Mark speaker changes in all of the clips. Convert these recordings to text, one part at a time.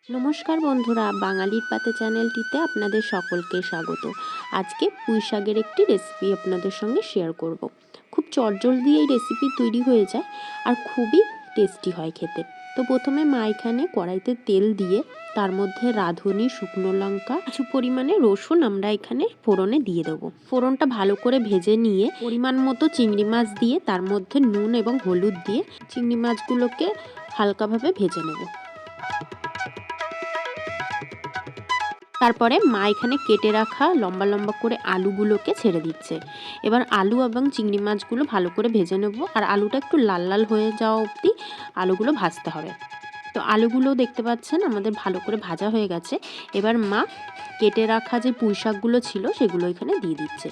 Speaker 1: নমস্কার বন্ধুরা, বাঙালির পাতে চ্যানেলটিতে আপনাদের সকলকে স্বাগত। আজকে পুঁই শাকের একটি রেসিপি আপনাদের সঙ্গে শেয়ার করব। খুব চটজলদি এই রেসিপি তৈরি হয়ে যায় আর খুবই টেস্টি হয় খেতে। তো প্রথমে মা এখানে কড়াইতে তেল দিয়ে তার মধ্যে রাঁধুনি, শুকনো লঙ্কা, কিছু পরিমাণে রসুন আমরা এখানে ফোড়নে দিয়ে দেবো। ফোড়নটা ভালো করে ভেজে নিয়ে পরিমাণ মতো চিংড়ি মাছ দিয়ে তার মধ্যে নুন এবং হলুদ দিয়ে চিংড়ি মাছগুলোকে হালকাভাবে ভেজে নেব। তারপরে মা এখানে কেটে রাখা লম্বা লম্বা করে আলুগুলোকে ছেড়ে দিচ্ছে। এবার আলু এবং চিংড়ি মাছগুলো ভালো করে ভেজে নেব, আর আলুটা একটু লাল লাল হয়ে যাওয়া অবধি আলুগুলো ভাজতে হবে। তো আলুগুলো দেখতে পাচ্ছেন আমাদের ভালো করে ভাজা হয়ে গেছে। এবার মা কেটে রাখা যে পুঁই শাকগুলো ছিল সেগুলো এখানে দিয়ে দিচ্ছে।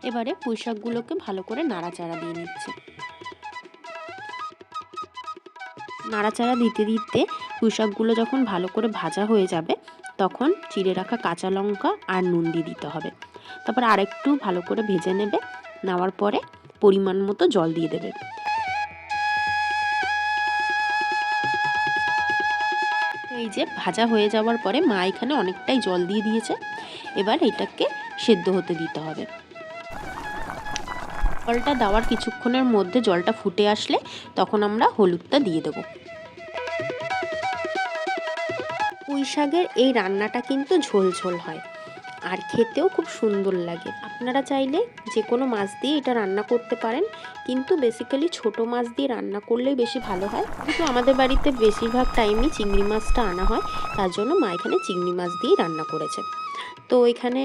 Speaker 1: এবারে পুঁই শাকগুলোকে ভালো করে নাড়াচাড়া দিয়ে নিচ্ছে। নাড়াচাড়া দিতে দিতে পুঁই শাকগুলো যখন ভালো করে ভাজা হয়ে যাবে তখন চিড়ে রাখা কাঁচা লঙ্কা আর নুন দিয়ে দিতে হবে। তারপর আরেকটু ভালো করে ভেজে নেবে। নেওয়ার পরে পরিমাণ মতো জল দিয়ে দেবে। এই যে ভাজা হয়ে যাওয়ার পরে মা এখানে অনেকটাই জল দিয়ে দিয়েছে। এবার এটাকে সেদ্ধ হতে দিতে হবে। জলটা দেওয়ার কিছুক্ষণের মধ্যে জলটা ফুটে আসলে তখন আমরা হলুদটা দিয়ে দেবো। পুঁই শাকের এই রান্নাটা কিন্তু ঝোল ঝোল হয় আর খেতেও খুব সুন্দর লাগে। আপনারা চাইলে যে কোনো মাছ দিয়ে এটা রান্না করতে পারেন, কিন্তু বেসিক্যালি ছোট মাছ দিয়ে রান্না করলেই বেশি ভালো হয়। কিন্তু আমাদের বাড়িতে বেশিরভাগ টাইমই চিংড়ি মাছটা আনা হয়, তার জন্য মা এখানে চিংড়ি মাছ দিয়েই রান্না করেছে। তো এখানে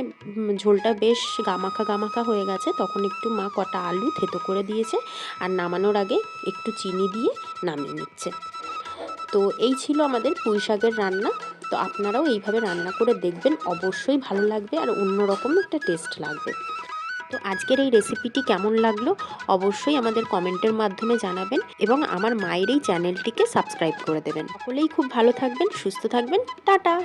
Speaker 1: ঝোলটা বেশ গামাখা গামাখা হয়ে গেছে, তখন একটু মা কটা আলু থেতো করে দিয়েছে আর নামানোর আগে একটু চিনি দিয়ে নামিয়ে নিচ্ছে। তো এই ছিল আমাদের পুঁই শাকের রান্না। তো আপনারাও এইভাবে রান্না করে দেখবেন, অবশ্যই ভালো লাগবে আর অন্যরকম একটা টেস্ট লাগবে। তো আজকের এই রেসিপিটি কেমন লাগলো অবশ্যই আমাদের কমেন্টের মাধ্যমে জানাবেন এবং আমার মায়ের এই চ্যানেলটিকে সাবস্ক্রাইব করে দেবেন। সকলেই খুব ভালো থাকবেন, সুস্থ থাকবেন। টাটা।